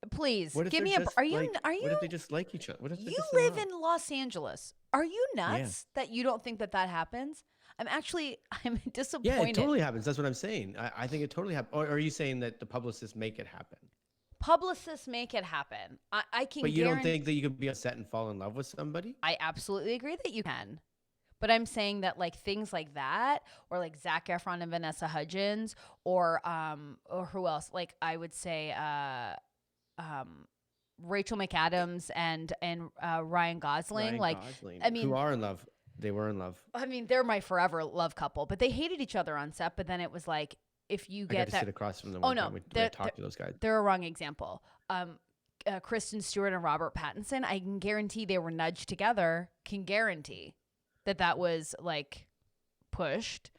Please, what if give they're me a. just Are you? like, Are what if you? they just like each other? What if they're You just live love? in Los Angeles. Are you nuts that you don't think that happens? I'm disappointed. Yeah, it totally happens. That's what I'm saying. I think it totally happens. Or are you saying that the publicists make it happen? Publicists make it happen. I can. But you don't think that you could be on set and fall in love with somebody? I absolutely agree that you can. But I'm saying that like things like that, or like Zac Efron and Vanessa Hudgens, or who else? Like I would say Rachel McAdams and Ryan Gosling. Ryan Like Gosling, I mean, who are in love. They were in love. I mean, they're my forever love couple, but they hated each other on set. But then it was like, if you I got get to that, sit across from them. oh One no, time when I talked to those guys. they're a wrong example. Kristen Stewart and Robert Pattinson, I can guarantee they were nudged together. Can guarantee that was like pushed.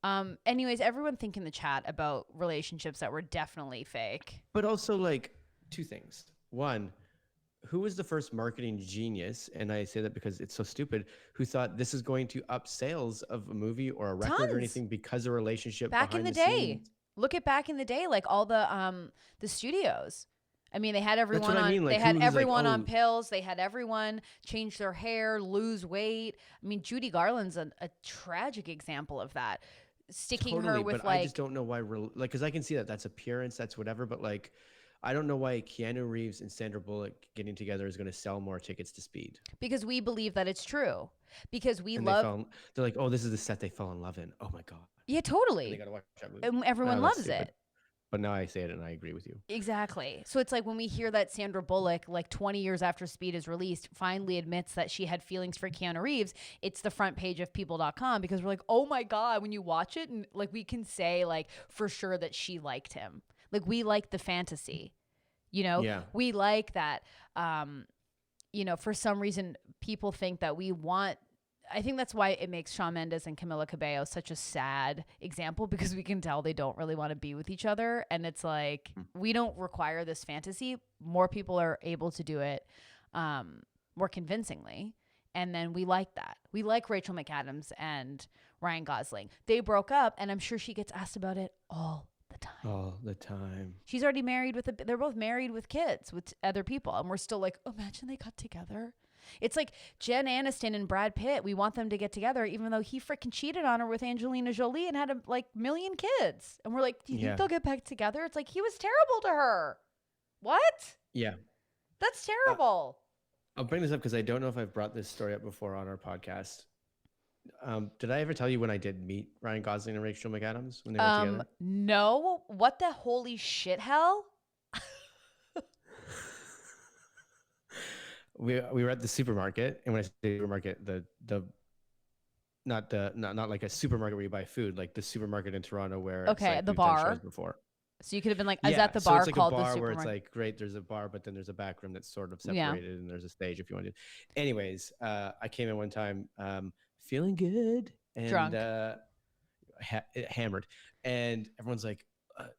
Anyways, everyone think in the chat about relationships that were definitely fake. But also, like, two things. One, who was the first marketing genius? And I say that because it's so stupid. Who thought this is going to up sales of a movie or a record Tons. or anything because of a relationship Back in behind the the day, scenes? look at back in the day, like all the studios. I mean, they had everyone what I on. mean, like, They had who was like, everyone on oh- pills. They had everyone change their hair, lose weight. I mean, Judy Garland's a tragic example of that. Sticking her with but like, I just don't know why. Like, because I can see that that's appearance, that's whatever. But like, I don't know why Keanu Reeves and Sandra Bullock getting together is going to sell more tickets to Speed. because we believe that it's true. Because we And love. they're like, oh, this is the set they fell in love in. Oh my god. Yeah, And they totally. got to watch that movie. And everyone Oh, that's loves stupid. it. But now I say it and I agree with you. Exactly. So it's like when we hear that Sandra Bullock, like 20 years after Speed is released, finally admits that she had feelings for Keanu Reeves, it's the front page of people.com because we're like, oh my God, when you watch it, and like we can say like for sure that she liked him. Like we like the fantasy, Yeah. we like that. For some reason, people think that we want. I think that's why it makes Shawn Mendes and Camila Cabello such a sad example because we can tell they don't really want to be with each other. And it's like, we don't require this fantasy. More people are able to do it more convincingly. And then we like that. We like Rachel McAdams and Ryan Gosling. They broke up and I'm sure she gets asked about it all the time. All the time. She's already married they're both married with kids with other people. And we're still like, imagine they got together. It's like Jen Aniston and Brad Pitt. We want them to get together, even though he freaking cheated on her with Angelina Jolie and had a million kids. And we're like, do you think they'll get back together? It's like, he was terrible to her. What? Yeah. That's terrible. I'll bring this up because I don't know if I've brought this story up before on our podcast. Did I ever tell you when I did meet Ryan Gosling and Rachel McAdams when they were together? No. What the holy shit hell? We were at the supermarket, and when I say supermarket, not like a supermarket where you buy food, like the supermarket in Toronto where it's like the we've done bar. shows before. So you could have been like, is Yeah, that the so bar it's like called a bar the where supermarket? it's like, great, there's a bar, but then there's a back room that's sort of Yeah. separated, and there's a stage if you want to. Anyways, I came in one time feeling good and Drunk. hammered, and everyone's like,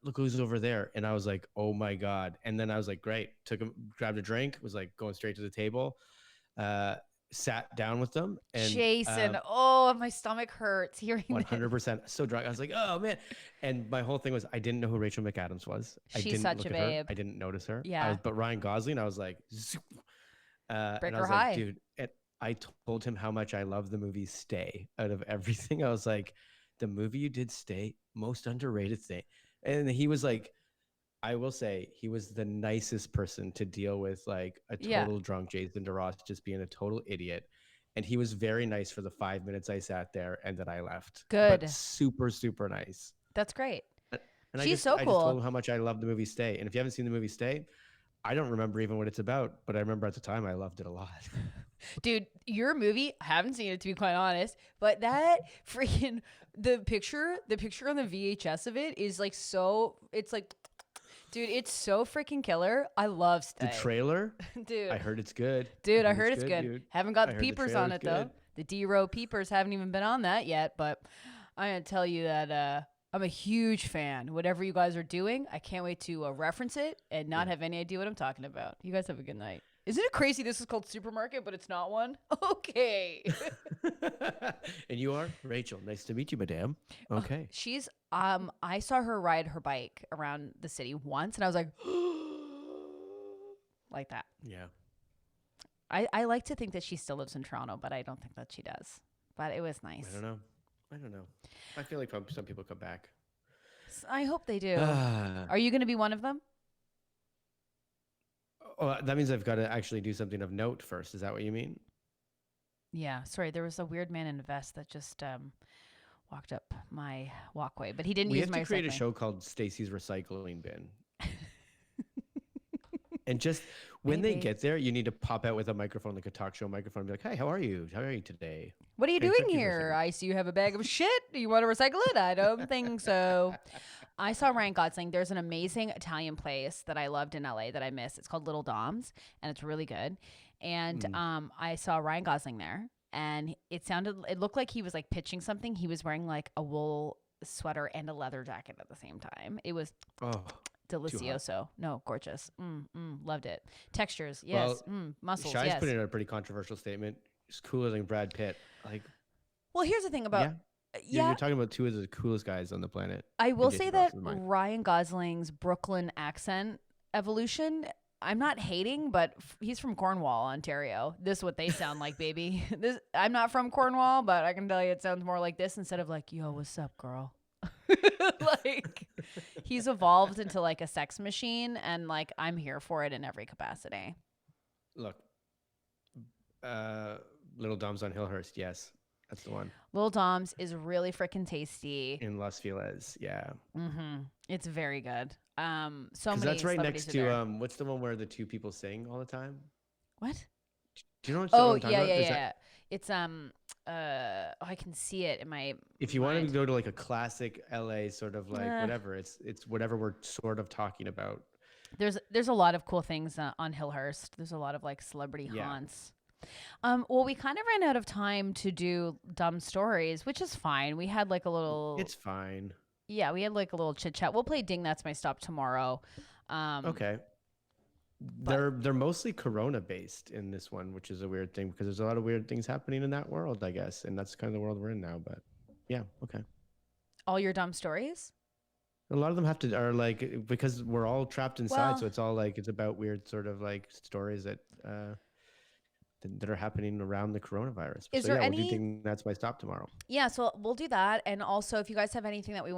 look who's over there. And I was like, oh my God. And then I was like, great. Grabbed a drink, was like going straight to the table, sat down with them. And Jason, my stomach hurts hearing this. 100% so drunk. I was like, oh man. And my whole thing was, I didn't know who Rachel McAdams was. I She's didn't such look a at her. babe. I didn't notice her. Yeah. But Ryan Gosling, I was like, zoop. And I her was high. like, dude, and I told him how much I love the movie Stay out of everything. I was like, the movie you did, Stay, most underrated thing. And he was like, I will say he was the nicest person to deal with, like a total drunk Jason DeRoss just being a total idiot. And he was very nice for the 5 minutes I sat there and then I left. Good. But super, super nice. That's great. And She's I so just cool. told him how much I love the movie Stay. And if you haven't seen the movie Stay, I don't remember even what it's about, but I remember at the time I loved it a lot. Dude, your movie, I haven't seen it to be quite honest, but that freaking the picture on the VHS of it is like so it's like dude, it's so freaking killer. I love The Stay. trailer, Dude. I heard it's good. Dude, I heard it's good. Dude. Haven't got I the heard the peepers on trailer's it though. good. The D-Row peepers haven't even been on that yet, but I'm going to tell you that I'm a huge fan. Whatever you guys are doing, I can't wait to reference it and not have any idea what I'm talking about. You guys have a good night. Isn't it crazy this is called Supermarket, but it's not one? Okay. And you are Rachel. Nice to meet you, madame. Okay. She's I saw her ride her bike around the city once and I was like like that. Yeah. I like to think that she still lives in Toronto, but I don't think that she does. But it was nice. I don't know. I feel like some people come back. I hope they do. Are you going to be one of them? Oh, that means I've got to actually do something of note first. Is that what you mean? Yeah. Sorry, there was a weird man in a vest that just walked up my walkway, but he didn't We use have my to create a recycling. show called Stacy's Recycling Bin. And just when they Maybe. get there, you need to pop out with a microphone, like a talk show microphone, and be like, "Hey, how are you? How are you today?" What are you Okay, doing thank you for a here? second. I see you have a bag of shit. Do you want to recycle it? I don't think so. I saw Ryan Gosling. There's an amazing Italian place that I loved in LA that I missed. It's called Little Dom's, and it's really good. And I saw Ryan Gosling there, and it looked like he was like pitching something. He was wearing like a wool sweater and a leather jacket at the same time. It was Oh, delicioso. No, gorgeous. Loved it. Textures, yes. Muscles, Shai's yes. put in a pretty controversial statement. He's cooler than Brad Pitt. Like, Well, here's the thing about you're talking about two of the coolest guys on the planet. I will And say Jason that Ross is mine. Ryan Gosling's Brooklyn accent evolution, I'm not hating, but he's from Cornwall, Ontario. This is what they sound like, baby. I'm not from Cornwall, but I can tell you it sounds more like this instead of like, yo, what's up, girl? Like he's evolved into like a sex machine and like I'm here for it in every capacity. Look, Little Dom's on Hillhurst. Yes, that's the one. Little Dom's is really freaking tasty. In Los Feliz. Yeah. It's very good. So many That's right celebrities next are to there. what's the one where the two people sing all the time? What? Do you know what Oh I'm talking yeah, about? yeah, There's yeah. It's I can see it in my. If you want mind. to go to like a classic LA sort of like Nah. whatever, it's whatever we're sort of talking about. There's a lot of cool things on Hillhurst. There's a lot of like celebrity Yeah. haunts. Well, we kind of ran out of time to do dumb stories, which is fine. We had like a little. It's fine. Yeah, we had like a little chit chat. We'll play Ding That's My Stop tomorrow. Okay. They're mostly Corona based in this one, which is a weird thing because there's a lot of weird things happening in that world, I guess, and that's kind of the world we're in now. But yeah, okay. All your dumb stories. A lot of them are like because we're all trapped inside, Well- so it's all like it's about weird sort of like stories that are happening around the coronavirus. Is so there yeah, we'll any- do Ding That's My Stop tomorrow. Yeah, so we'll do that. And also, if you guys have anything that you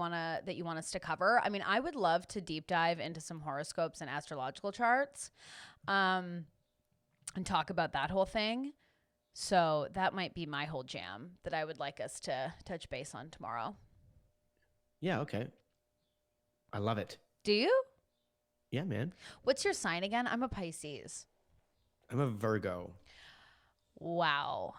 want us to cover, I mean, I would love to deep dive into some horoscopes and astrological charts, and talk about that whole thing. So that might be my whole jam that I would like us to touch base on tomorrow. Yeah, okay. I love it. Do you? Yeah, man. What's your sign again? I'm a Pisces. I'm a Virgo. Wow.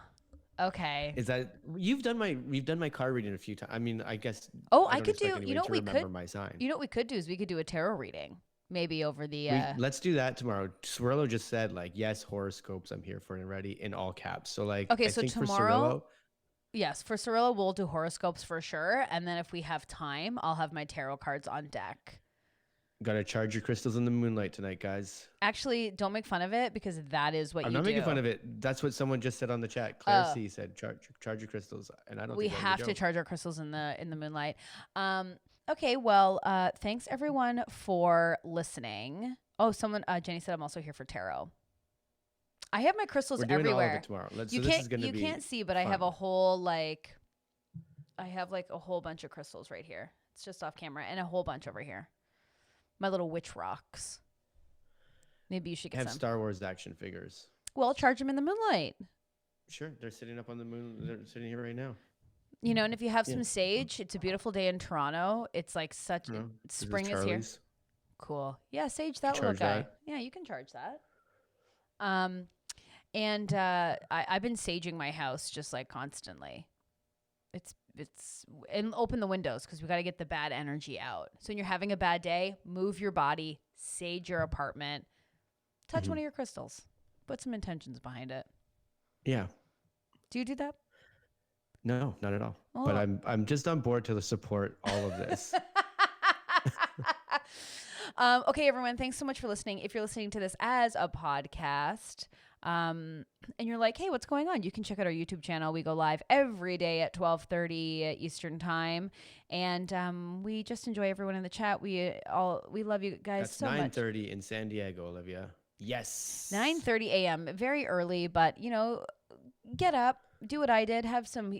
Okay. Is that you've done my card reading a few times? I mean, I guess. Oh, I I don't could expect do. anybody You know to what we remember could. my sign. You know what we could do is we could do a tarot reading, maybe over the. Let's do that tomorrow. Swirlo just said like, yes, horoscopes. I'm here for it and ready in all caps. So like, Okay, I so think tomorrow- for Yes, for Cirillo, we'll do horoscopes for sure, and then if we have time, I'll have my tarot cards on deck. Cirillo, gotta charge your crystals in the moonlight tonight, guys. Actually, don't make fun of it because that is what I'm you not do. making fun of it. That's what someone just said on the chat. Claire C said, charge your crystals, and I don't. We think have to charge our crystals in the moonlight. Okay, well, thanks everyone for listening. Oh, someone Jenny said I'm also here for tarot. I have my crystals We're doing everywhere. all of it tomorrow. You this is can't gonna be can't see, but I have fun. a whole I have like a whole bunch of crystals right here. It's just off camera and a whole bunch over here. My little witch rocks. Maybe you should I get have some. Star Wars action figures. Well, charge them in the moonlight. Sure, they're sitting up on the moon. They're sitting here right now. You know, and if you have some sage, it's a beautiful day in Toronto. It's like This is spring is here. Charlie's. Cool. Yeah, Sage, that little charge guy. that. Yeah, you can charge that. And I've been saging my house just like constantly. And open the windows because we got to get the bad energy out. So when you're having a bad day, move your body, sage your apartment, touch one of your crystals, put some intentions behind it. Yeah. Do you do that? No, not at all. Oh. But I'm just on board to support all of this. Okay, everyone, thanks so much for listening. If you're listening to this as a podcast, and you're like, hey, what's going on? You can check out our YouTube channel. We go live every day at 12:30 Eastern time. And we just enjoy everyone in the chat. We love you guys That's so much. 9:30 in San Diego, Olivia. Yes. 9:30 a.m. Very early, but get up, do what I did, have some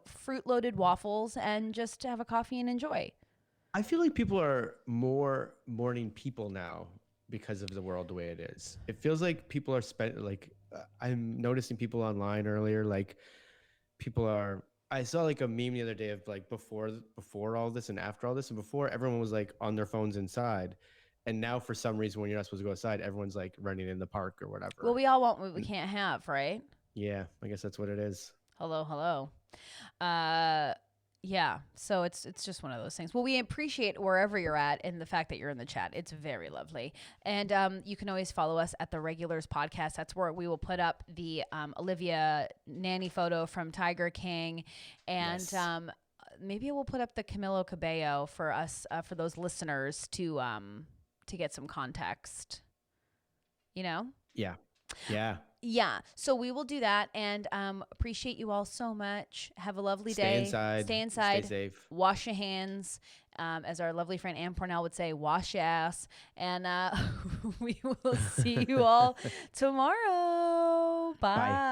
fruit-loaded waffles, and just have a coffee and enjoy. I feel like people are more morning people now because of the world the way it is. It feels like people are I'm noticing people online earlier, like I saw like a meme the other day of like before all this and after all this, and before everyone was like on their phones inside. And now for some reason, when you're not supposed to go outside, everyone's like running in the park or whatever. Well, we all want what we can't have, right? Yeah, I guess that's what it is. Hello. Yeah, so it's just one of those things. Well, we appreciate wherever you're at and the fact that you're in the chat. It's very lovely. And you can always follow us at the Regulars Podcast. That's where we will put up the Olivia nanny photo from Tiger King. And Yes. maybe we'll put up the Camilo Cabello for us, for those listeners to get some context. Yeah. Yeah, so we will do that, and appreciate you all so much. Have a lovely Stay day. inside. Stay inside. Stay safe. Wash your hands. As our lovely friend Ann Pornell would say, wash your ass. And we will see you all tomorrow. Bye. Bye.